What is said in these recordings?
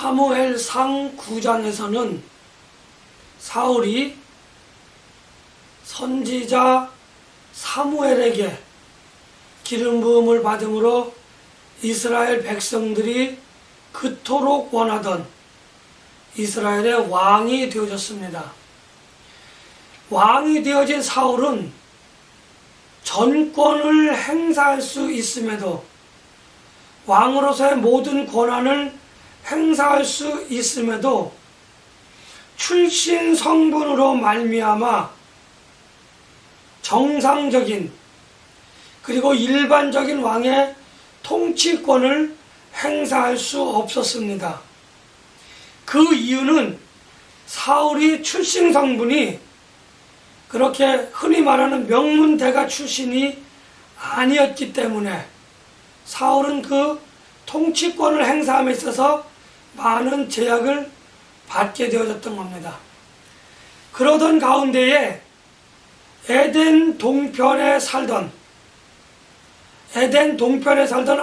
사무엘상 9장에서는 사울이 선지자 사무엘에게 기름 부음을 받음으로 이스라엘 백성들이 그토록 원하던 이스라엘의 왕이 되어졌습니다. 왕이 되어진 사울은 전권을 행사할 수 있음에도, 왕으로서의 모든 권한을 행사할 수 있음에도 출신 성분으로 말미암아 정상적인 그리고 일반적인 왕의 통치권을 행사할 수 없었습니다. 그 이유는 사울이 출신 성분이 그렇게 흔히 말하는 명문대가 출신이 아니었기 때문에 사울은 그 통치권을 행사함에 있어서 많은 제약을 받게 되어졌던 겁니다. 그러던 가운데에 에덴 동편에 살던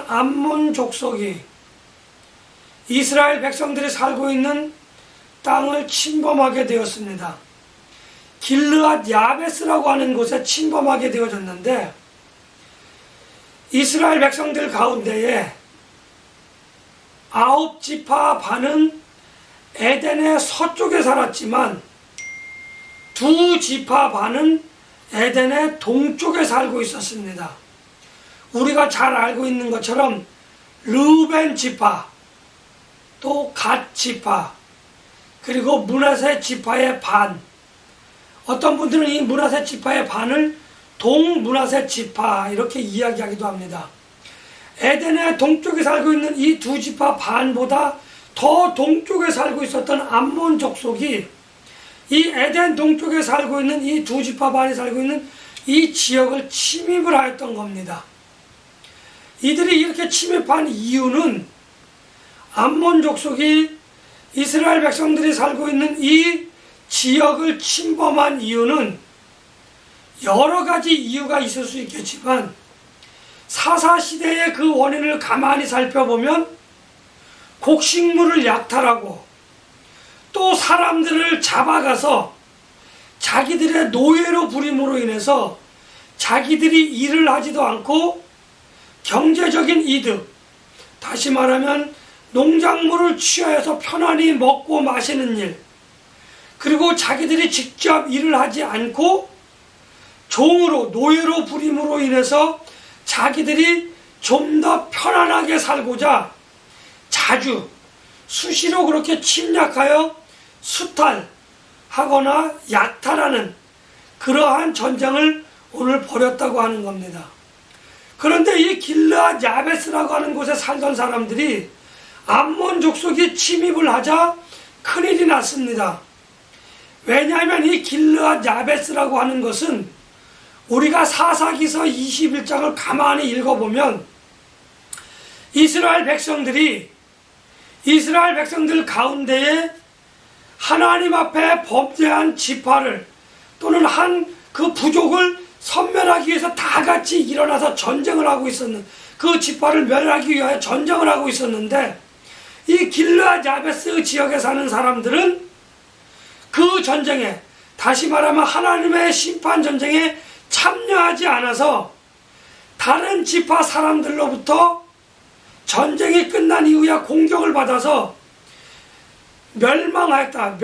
암몬 족속이 이스라엘 백성들이 살고 있는 땅을 침범하게 되었습니다. 길르앗 야베스라고 하는 곳에 침범하게 되어졌는데, 이스라엘 백성들 가운데에 9지파 반은 에덴의 서쪽에 살았지만 2지파 반은 에덴의 동쪽에 살고 있었습니다. 우리가 잘 알고 있는 것처럼 르우벤 지파, 또 갓 지파, 그리고 므낫세 지파의 반, 어떤 분들은 이 므낫세 지파의 반을 동므낫세 지파 이렇게 이야기하기도 합니다. 에덴의 동쪽에 살고 있는 이 2지파 반보다 더 동쪽에 살고 있었던 암몬 족속이 이 에덴 동쪽에 살고 있는 이 2지파 반이 살고 있는 이 지역을 침입을 하였던 겁니다. 이들이 이렇게 침입한 이유는 암몬 족속이 이스라엘 백성들이 살고 있는 이 지역을 침범한 이유는 여러 가지 이유가 있을 수 있겠지만, 사사시대의 그 원인을 가만히 살펴보면 곡식물을 약탈하고 또 사람들을 잡아가서 자기들의 노예로 부림으로 인해서 자기들이 일을 하지도 않고 경제적인 이득, 다시 말하면 농작물을 취하여서 편안히 먹고 마시는 일, 그리고 자기들이 직접 일을 하지 않고 종으로, 노예로 부림으로 인해서 자기들이 좀 더 편안하게 살고자 자주 수시로 그렇게 침략하여 수탈하거나 약탈하는 그러한 전쟁을 오늘 벌였다고 하는 겁니다. 그런데 이 길르앗 야베스라고 하는 곳에 살던 사람들이 암몬 족속이 침입을 하자 큰일이 났습니다. 왜냐하면 이 길르앗 야베스라고 하는 것은 우리가 사사기서 21장을 가만히 읽어보면 이스라엘 백성들 가운데에 하나님 앞에 범죄한 지파를 또는 한 그 부족을 섬멸하기 위해서 다 같이 일어나서 전쟁을 하고 있었는, 그 지파를 멸하기 위하여 전쟁을 하고 있었는데, 이 길르앗 야베스 지역에 사는 사람들은 그 전쟁에, 다시 말하면 하나님의 심판 전쟁에 참여하지 않아서 다른 지파 사람들로부터 전쟁이 끝난 이후에 공격을 받아서 멸망하였다,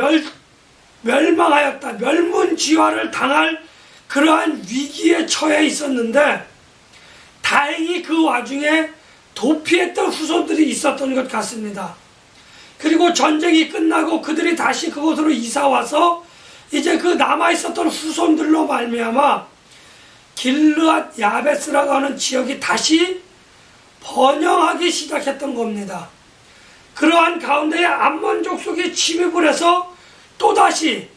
멸문지화를 당할 그러한 위기에 처해 있었는데, 다행히 그 와중에 도피했던 후손들이 있었던 것 같습니다. 그리고 전쟁이 끝나고 그들이 다시 그곳으로 이사와서 이제 그 남아있었던 후손들로 말미암아 길르앗 야베스라고 하는 지역이 다시 번영하기 시작했던 겁니다. 그러한 가운데에 암몬 족속이 침입을 해서 또다시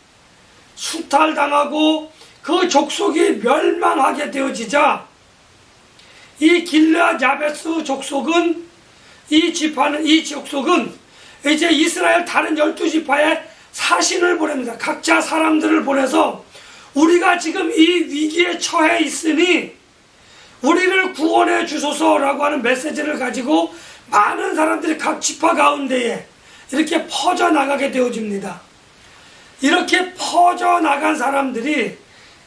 수탈당하고 그 족속이 멸망하게 되어지자, 이 길르앗 야베스 족속은, 이 족속은 이제 이스라엘 다른 12지파에 사신을 보냅니다. 각자 사람들을 보내서 우리가 지금 이 위기에 처해 있으니 우리를 구원해 주소서라고 하는 메시지를 가지고 많은 사람들이 각 지파 가운데에 이렇게 퍼져나가게 되어집니다. 이렇게 퍼져나간 사람들이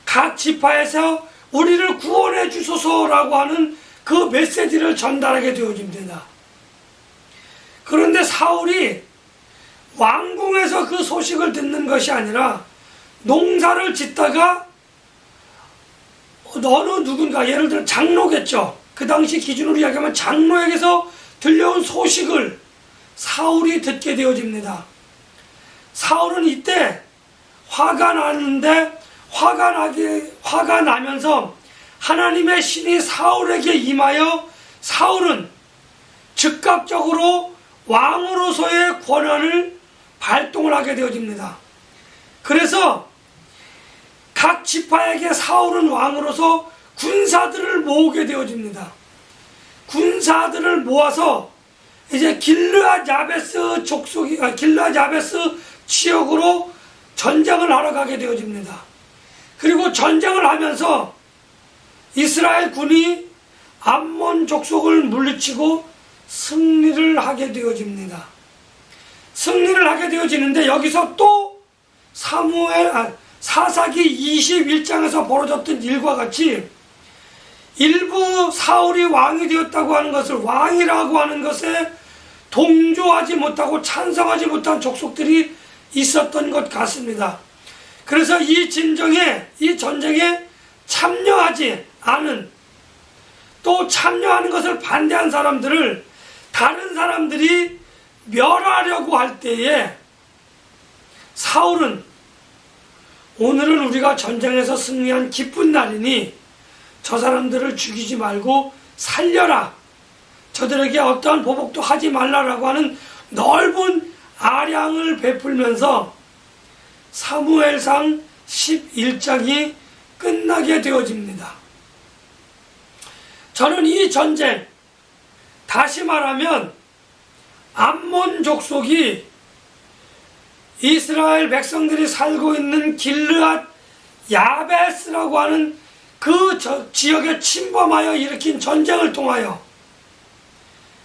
각 지파에서 우리를 구원해 주소서라고 하는 그 메시지를 전달하게 되어집니다. 그런데 사울이 왕궁에서 그 소식을 듣는 것이 아니라 농사를 짓다가 어느 누군가, 예를 들어 장로겠죠. 그 당시 기준으로 이야기하면 장로에게서 들려온 소식을 사울이 듣게 되어집니다. 사울은 이때 화가 나는데 화가 나면서 하나님의 신이 사울에게 임하여 사울은 즉각적으로 왕으로서의 권한을 발동을 하게 되어집니다. 그래서 각 지파에게 사울은 왕으로서 군사들을 모으게 되어집니다. 군사들을 모아서 이제 길르앗 야베스 지역으로 전쟁을 하러 가게 되어집니다. 그리고 전쟁을 하면서 이스라엘 군이 암몬 족속을 물리치고 승리를 하게 되어집니다. 승리를 하게 되어지는데 여기서 또 사사기 21장에서 벌어졌던 일과 같이 일부 사울이 왕이 되었다고 하는 것을, 왕이라고 하는 것에 동조하지 못하고 찬성하지 못한 족속들이 있었던 것 같습니다. 그래서 이 전쟁에 참여하지 않은, 또 참여하는 것을 반대한 사람들을 다른 사람들이 멸하려고 할 때에 사울은 오늘은 우리가 전쟁에서 승리한 기쁜 날이니 저 사람들을 죽이지 말고 살려라, 저들에게 어떠한 보복도 하지 말라라고 하는 넓은 아량을 베풀면서 사무엘상 11장이 끝나게 되어집니다. 저는 이 전쟁, 다시 말하면 암몬 족속이 이스라엘 백성들이 살고 있는 길르앗 야베스라고 하는 그 지역에 침범하여 일으킨 전쟁을 통하여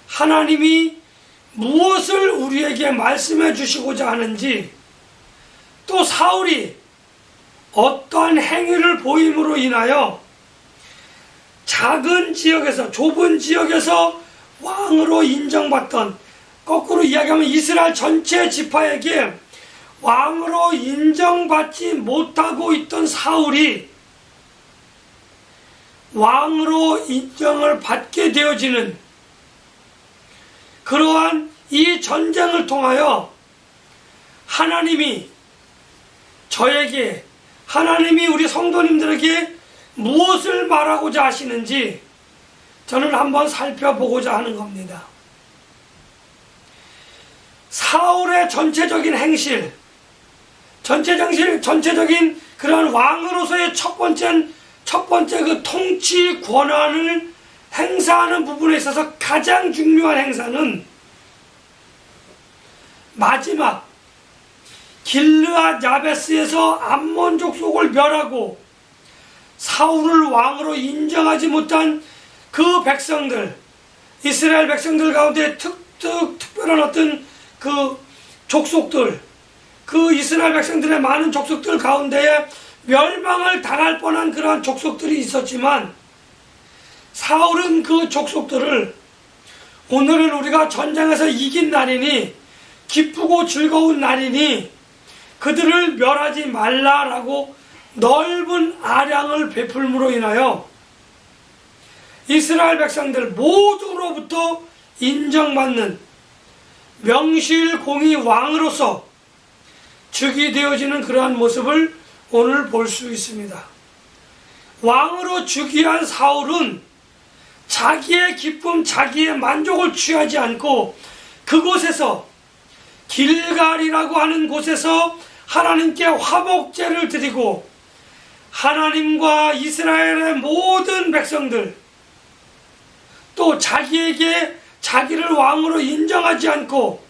하나님이 무엇을 우리에게 말씀해 주시고자 하는지, 또 사울이 어떠한 행위를 보임으로 인하여 작은 지역에서, 좁은 지역에서 왕으로 인정받던, 거꾸로 이야기하면 이스라엘 전체 지파에게 왕으로 인정받지 못하고 있던 사울이 왕으로 인정을 받게 되어지는 그러한 이 전쟁을 통하여 하나님이 저에게, 하나님이 우리 성도님들에게 무엇을 말하고자 하시는지 저는 한번 살펴보고자 하는 겁니다. 사울의 전체적인 행실, 전체적인 그러한 왕으로서의 첫 번째 그 통치 권한을 행사하는 부분에 있어서 가장 중요한 행사는 마지막 길르앗 야베스에서 암몬 족속을 멸하고 사울을 왕으로 인정하지 못한 그 백성들, 이스라엘 백성들 가운데 특별한 어떤 그 족속들, 그 이스라엘 백성들의 많은 족속들 가운데에 멸망을 당할 뻔한 그러한 족속들이 있었지만, 사울은 그 족속들을 오늘은 우리가 전쟁에서 이긴 날이니, 기쁘고 즐거운 날이니 그들을 멸하지 말라라고 넓은 아량을 베풀므로 인하여 이스라엘 백성들 모두로부터 인정받는 명실공히 왕으로서 즉위되어지는 그러한 모습을 오늘 볼 수 있습니다. 왕으로 즉위한 사울은 자기의 기쁨, 자기의 만족을 취하지 않고 그곳에서, 길갈이라고 하는 곳에서 하나님께 화목제를 드리고 하나님과 이스라엘의 모든 백성들, 또 자기를 왕으로 인정하지 않고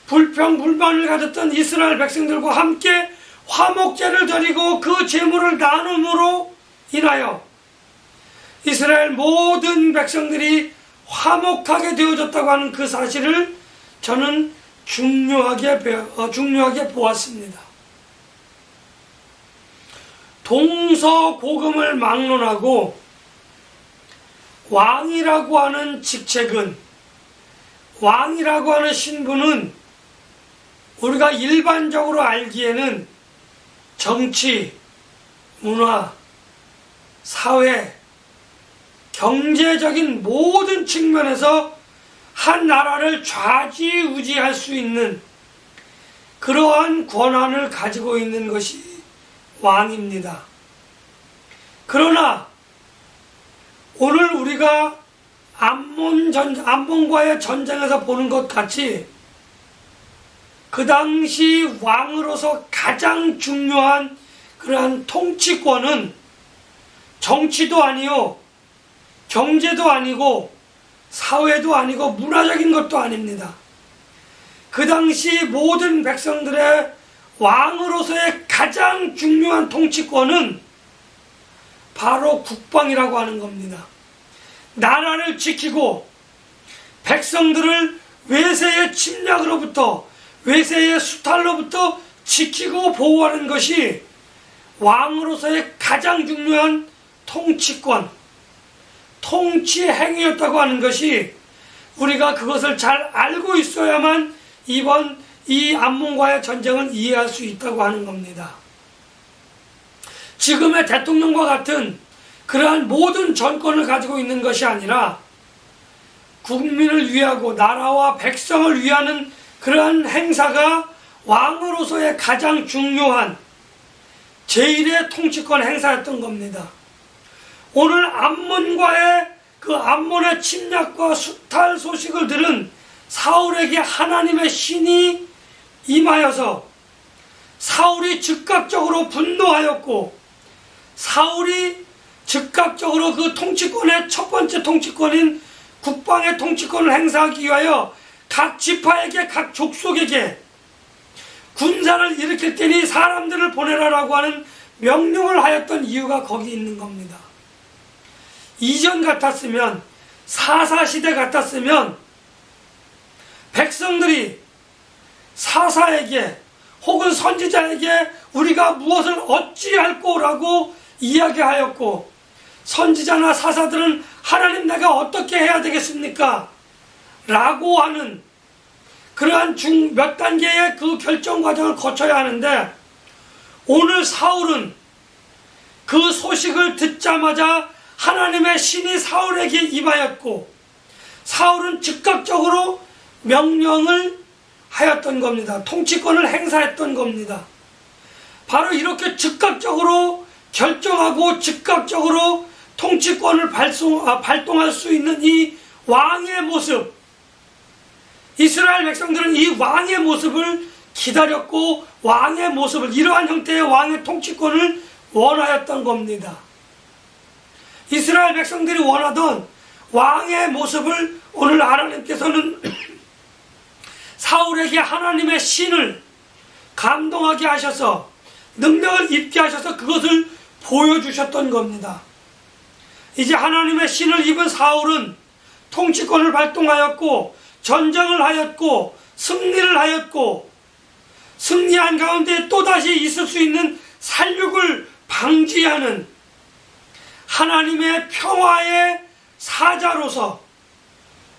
불평불만을 가졌던 이스라엘 백성들과 함께 화목제를 드리고 그 제물을 나눔으로 인하여 이스라엘 모든 백성들이 화목하게 되어졌다고 하는 그 사실을 저는 중요하게 보았습니다. 동서고금을 막론하고 왕이라고 하는 직책은, 왕이라고 하는 신분은 우리가 일반적으로 알기에는 정치, 문화, 사회, 경제적인 모든 측면에서 한 나라를 좌지우지할 수 있는 그러한 권한을 가지고 있는 것이 왕입니다. 그러나 오늘 우리가 암몬과의 전쟁에서 보는 것 같이 그 당시 왕으로서 가장 중요한 그러한 통치권은 정치도 아니요, 경제도 아니고, 사회도 아니고, 문화적인 것도 아닙니다. 그 당시 모든 백성들의 왕으로서의 가장 중요한 통치권은 바로 국방이라고 하는 겁니다. 나라를 지키고 백성들을 외세의 침략으로부터, 외세의 수탈로부터 지키고 보호하는 것이 왕으로서의 가장 중요한 통치권, 통치 행위였다고 하는 것이, 우리가 그것을 잘 알고 있어야만 이번 이 암몬과의 전쟁을 이해할 수 있다고 하는 겁니다. 지금의 대통령과 같은 그러한 모든 전권을 가지고 있는 것이 아니라 국민을 위하고 나라와 백성을 위하는 그러한 행사가 왕으로서의 가장 중요한 제1의 통치권 행사였던 겁니다. 오늘 암몬과의 그 암몬의 침략과 수탈 소식을 들은 사울에게 하나님의 신이 임하여서 사울이 즉각적으로 분노하였고, 사울이 즉각적으로 그 통치권의 첫 번째 통치권인 국방의 통치권을 행사하기 위하여 각 지파에게, 각 족속에게 군사를 일으킬 테니 사람들을 보내라라고 하는 명령을 하였던 이유가 거기 있는 겁니다. 이전 같았으면, 사사시대 같았으면 백성들이 사사에게 혹은 선지자에게 우리가 무엇을 어찌할꼬라고 이야기하였고, 선지자나 사사들은 하나님 내가 어떻게 해야 되겠습니까? 라고 하는 그러한 몇 단계의 그 결정 과정을 거쳐야 하는데, 오늘 사울은 그 소식을 듣자마자 하나님의 신이 사울에게 임하였고, 사울은 즉각적으로 명령을 하였던 겁니다. 통치권을 행사했던 겁니다. 바로 이렇게 즉각적으로 결정하고 즉각적으로 통치권을 발동할 수 있는 이 왕의 모습, 이스라엘 백성들은 이 왕의 모습을 기다렸고, 왕의 모습을, 이러한 형태의 왕의 통치권을 원하였던 겁니다. 이스라엘 백성들이 원하던 왕의 모습을 오늘 하나님께서는 사울에게 하나님의 신을 감동하게 하셔서, 능력을 입게 하셔서 그것을 보여주셨던 겁니다. 이제 하나님의 신을 입은 사울은 통치권을 발동하였고, 전쟁을 하였고, 승리를 하였고, 승리한 가운데 또다시 있을 수 있는 살육을 방지하는 하나님의 평화의 사자로서,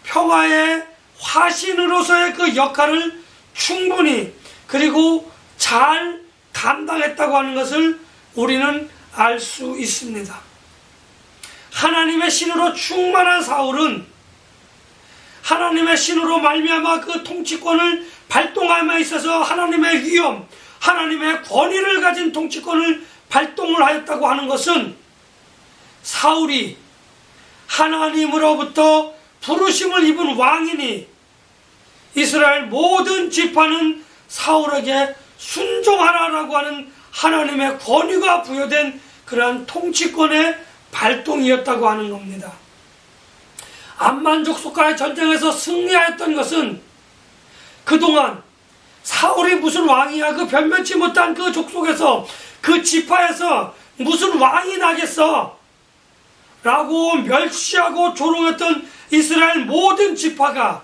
평화의 화신으로서의 그 역할을 충분히 그리고 잘 감당했다고 하는 것을 우리는 알 수 있습니다. 하나님의 신으로 충만한 사울은 하나님의 신으로 말미암아 그 통치권을 발동함에 있어서 하나님의 위엄, 하나님의 권위를 가진 통치권을 발동을 하였다고 하는 것은, 사울이 하나님으로부터 부르심을 입은 왕이니 이스라엘 모든 지파는 사울에게 순종하라라고 하는 하나님의 권위가 부여된 그러한 통치권의 발동이었다고 하는 겁니다. 암만 족속과의 전쟁에서 승리하였던 것은 그동안 사울이 무슨 왕이야, 그 변변치 못한 그 족속에서, 그 지파에서 무슨 왕이 나겠어 라고 멸시하고 조롱했던 이스라엘 모든 지파가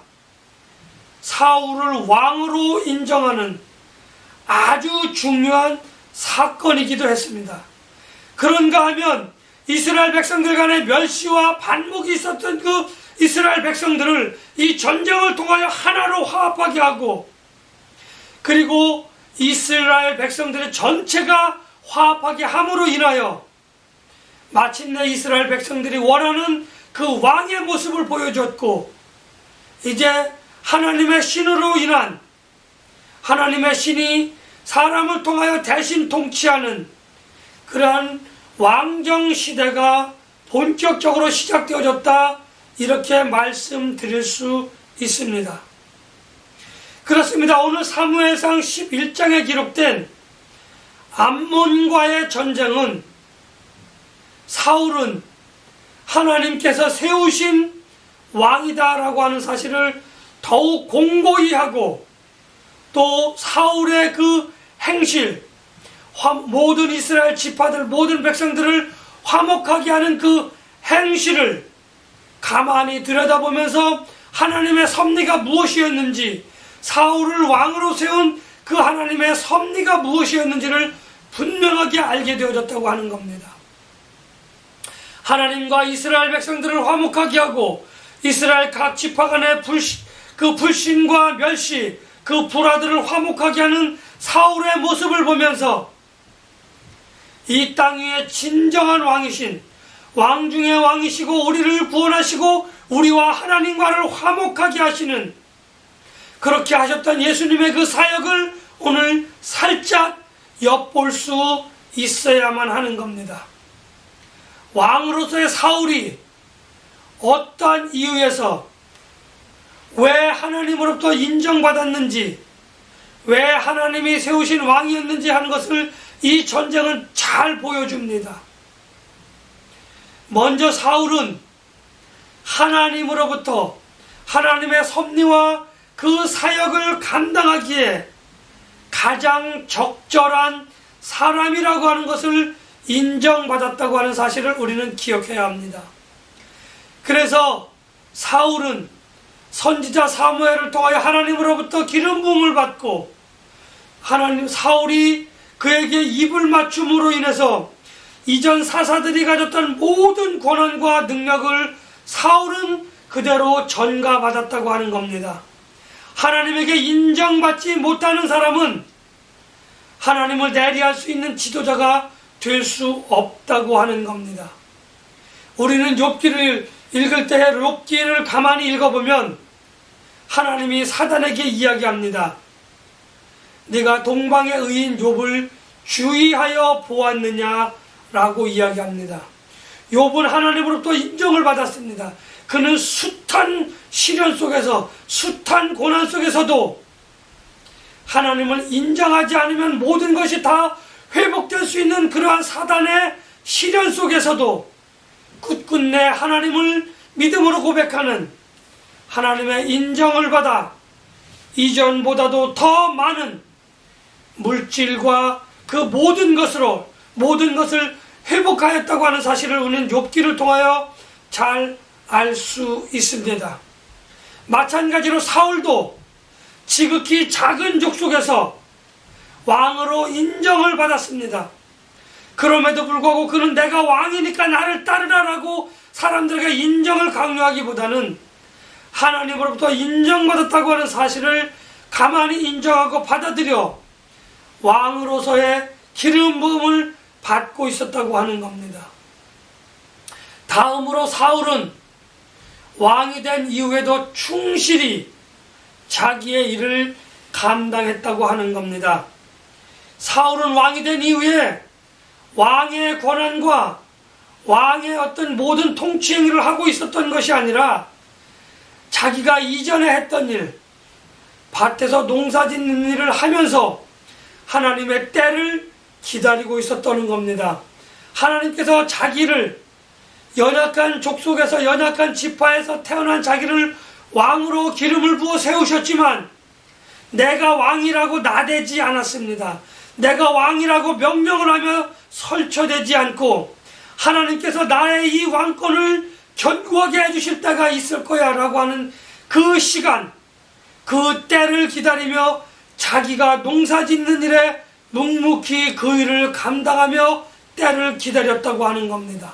사울을 왕으로 인정하는 아주 중요한 사건이기도 했습니다. 그런가 하면 이스라엘 백성들 간의 멸시와 반목이 있었던 그 이스라엘 백성들을 이 전쟁을 통하여 하나로 화합하게 하고, 그리고 이스라엘 백성들의 전체가 화합하게 함으로 인하여 마침내 이스라엘 백성들이 원하는 그 왕의 모습을 보여줬고, 이제 하나님의 신으로 인한, 하나님의 신이 사람을 통하여 대신 통치하는 그러한 왕정 시대가 본격적으로 시작되어졌다, 이렇게 말씀드릴 수 있습니다. 그렇습니다. 오늘 사무엘상 11장에 기록된 암몬과의 전쟁은, 사울은 하나님께서 세우신 왕이다라고 하는 사실을 더욱 공고히 하고, 또 사울의 그 행실, 모든 이스라엘 지파들, 모든 백성들을 화목하게 하는 그 행실을 가만히 들여다보면서 하나님의 섭리가 무엇이었는지, 사울을 왕으로 세운 그 하나님의 섭리가 무엇이었는지를 분명하게 알게 되어졌다고 하는 겁니다. 하나님과 이스라엘 백성들을 화목하게 하고, 이스라엘 각 지파 간의 그 불신과 멸시, 그 불화들을 화목하게 하는 사울의 모습을 보면서 이 땅 위에 진정한 왕이신, 왕 중의 왕이시고 우리를 구원하시고 우리와 하나님과를 화목하게 하시는, 그렇게 하셨던 예수님의 그 사역을 오늘 살짝 엿볼 수 있어야만 하는 겁니다. 왕으로서의 사울이 어떠한 이유에서 왜 하나님으로부터 인정받았는지, 왜 하나님이 세우신 왕이었는지 하는 것을 이 전쟁은 잘 보여줍니다. 먼저 사울은 하나님으로부터 하나님의 섭리와 그 사역을 감당하기에 가장 적절한 사람이라고 하는 것을 인정받았다고 하는 사실을 우리는 기억해야 합니다. 그래서 사울은 선지자 사무엘을 통하여 하나님으로부터 기름 부음을 받고, 사울이 그에게 입을 맞춤으로 인해서 이전 사사들이 가졌던 모든 권한과 능력을 사울은 그대로 전가받았다고 하는 겁니다. 하나님에게 인정받지 못하는 사람은 하나님을 내리할 수 있는 지도자가 될 수 없다고 하는 겁니다. 우리는 욥기를 읽을 때 욥기를 가만히 읽어보면 하나님이 사단에게 이야기합니다. 네가 동방의 의인 욥을 주의하여 보았느냐라고 이야기합니다. 욥은 하나님으로부터 인정을 받았습니다. 그는 숱한 시련 속에서, 숱한 고난 속에서도 하나님을 인정하지 않으면 모든 것이 다 회복될 수 있는 그러한 사단의 시련 속에서도 끝끝내 하나님을 믿음으로 고백하는, 하나님의 인정을 받아 이전보다도 더 많은 물질과 그 모든 것을 회복하였다고 하는 사실을 우리는 욥기를 통하여 잘 알 수 있습니다. 마찬가지로 사울도 지극히 작은 족속에서 왕으로 인정을 받았습니다. 그럼에도 불구하고 그는 내가 왕이니까 나를 따르라라고 사람들에게 인정을 강요하기보다는 하나님으로부터 인정받았다고 하는 사실을 가만히 인정하고 받아들여 왕으로서의 기름 부음을 받고 있었다고 하는 겁니다. 다음으로 사울은 왕이 된 이후에도 충실히 자기의 일을 감당했다고 하는 겁니다. 사울은 왕이 된 이후에 왕의 권한과 왕의 어떤 모든 통치 행위를 하고 있었던 것이 아니라 자기가 이전에 했던 일, 밭에서 농사 짓는 일을 하면서 하나님의 때를 기다리고 있었다는 겁니다. 하나님께서 자기를 연약한 족속에서, 연약한 지파에서 태어난 자기를 왕으로 기름을 부어 세우셨지만 내가 왕이라고 나대지 않았습니다. 내가 왕이라고 명령을 하며 설쳐대지 않고 하나님께서 나의 이 왕권을 견고하게 해주실 때가 있을 거야 라고 하는 그 시간, 그 때를 기다리며 자기가 농사짓는 일에 묵묵히 그 일을 감당하며 때를 기다렸다고 하는 겁니다.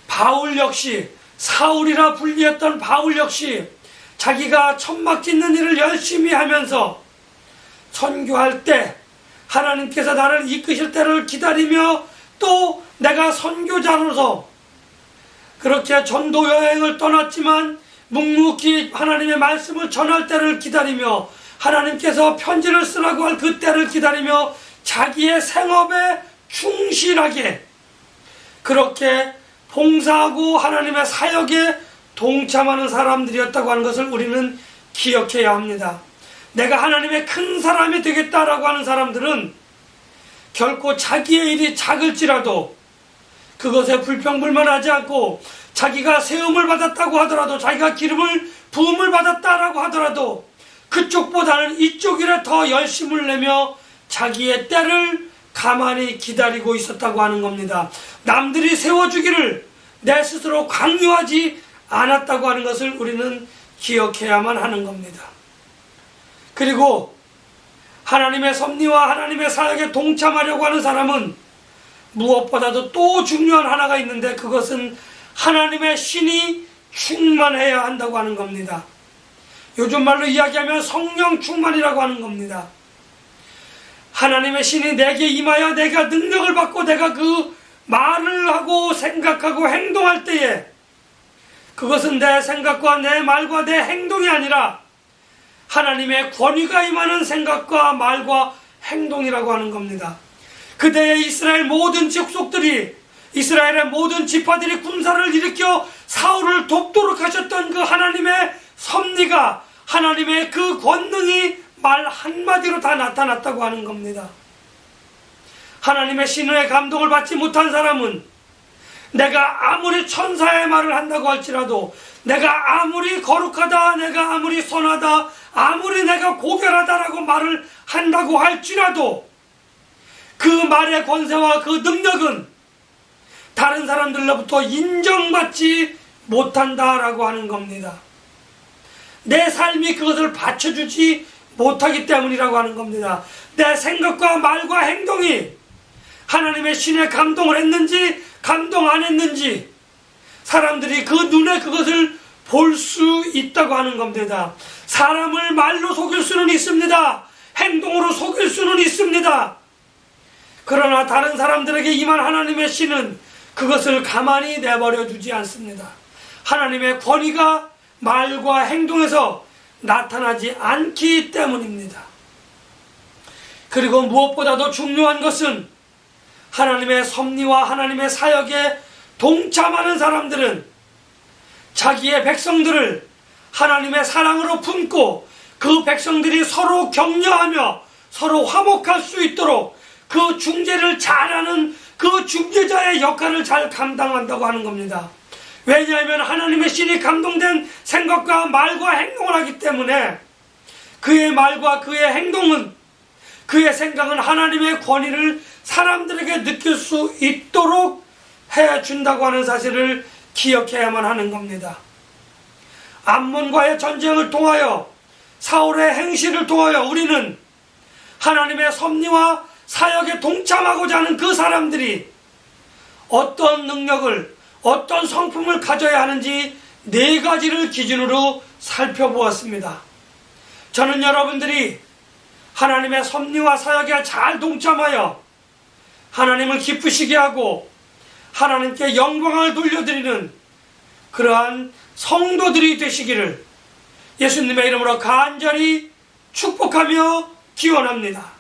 바울 역시, 사울이라 불리었던 바울 역시 자기가 천막 짓는 일을 열심히 하면서 선교할 때 하나님께서 나를 이끄실 때를 기다리며 또 내가 선교자로서 그렇게 전도 여행을 떠났지만 묵묵히 하나님의 말씀을 전할 때를 기다리며 하나님께서 편지를 쓰라고 할 그 때를 기다리며 자기의 생업에 충실하게 그렇게 봉사하고 하나님의 사역에 동참하는 사람들이었다고 하는 것을 우리는 기억해야 합니다. 내가 하나님의 큰 사람이 되겠다라고 하는 사람들은 결코 자기의 일이 작을지라도 그것에 불평불만하지 않고 자기가 세움을 받았다고 하더라도 자기가 기름을 부음을 받았다라고 하더라도 그쪽보다는 이쪽 일에 더 열심을 내며 자기의 때를 가만히 기다리고 있었다고 하는 겁니다. 남들이 세워주기를 내 스스로 강요하지 않았다고 하는 것을 우리는 기억해야만 하는 겁니다. 그리고 하나님의 섭리와 하나님의 사역에 동참하려고 하는 사람은 무엇보다도 또 중요한 하나가 있는데 그것은 하나님의 신이 충만해야 한다고 하는 겁니다. 요즘 말로 이야기하면 성령 충만이라고 하는 겁니다. 하나님의 신이 내게 임하여 내가 능력을 받고 내가 그 말을 하고 생각하고 행동할 때에 그것은 내 생각과 내 말과 내 행동이 아니라 하나님의 권위가 임하는 생각과 말과 행동이라고 하는 겁니다. 그때의 이스라엘 모든 족속들이 이스라엘의 모든 지파들이 군사를 일으켜 사울을 돕도록 하셨던 그 하나님의 섭리가 하나님의 그 권능이 말 한마디로 다 나타났다고 하는 겁니다. 하나님의 신의 감동을 받지 못한 사람은 내가 아무리 천사의 말을 한다고 할지라도 내가 아무리 거룩하다 내가 아무리 선하다 아무리 내가 고결하다라고 말을 한다고 할지라도 그 말의 권세와 그 능력은 다른 사람들로부터 인정받지 못한다라고 하는 겁니다. 내 삶이 그것을 받쳐주지 못하기 때문이라고 하는 겁니다. 내 생각과 말과 행동이 하나님의 신에 감동을 했는지 감동 안 했는지 사람들이 그 눈에 그것을 볼 수 있다고 하는 겁니다. 사람을 말로 속일 수는 있습니다. 행동으로 속일 수는 있습니다. 그러나 다른 사람들에게 임한 하나님의 신은 그것을 가만히 내버려 두지 않습니다. 하나님의 권위가 말과 행동에서 나타나지 않기 때문입니다. 그리고 무엇보다도 중요한 것은 하나님의 섭리와 하나님의 사역에 동참하는 사람들은 자기의 백성들을 하나님의 사랑으로 품고 그 백성들이 서로 격려하며 서로 화목할 수 있도록 그 중재를 잘하는 그 중재자의 역할을 잘 감당한다고 하는 겁니다. 왜냐하면 하나님의 신이 감동된 생각과 말과 행동을 하기 때문에 그의 말과 그의 행동은 그의 생각은 하나님의 권위를 사람들에게 느낄 수 있도록 해준다고 하는 사실을 기억해야만 하는 겁니다. 암몬과의 전쟁을 통하여 사울의 행실을 통하여 우리는 하나님의 섭리와 사역에 동참하고자 하는 그 사람들이 어떤 능력을 어떤 성품을 가져야 하는지 4가지를 기준으로 살펴보았습니다. 저는 여러분들이 하나님의 섭리와 사역에 잘 동참하여 하나님을 기쁘시게 하고 하나님께 영광을 돌려드리는 그러한 성도들이 되시기를 예수님의 이름으로 간절히 축복하며 기원합니다.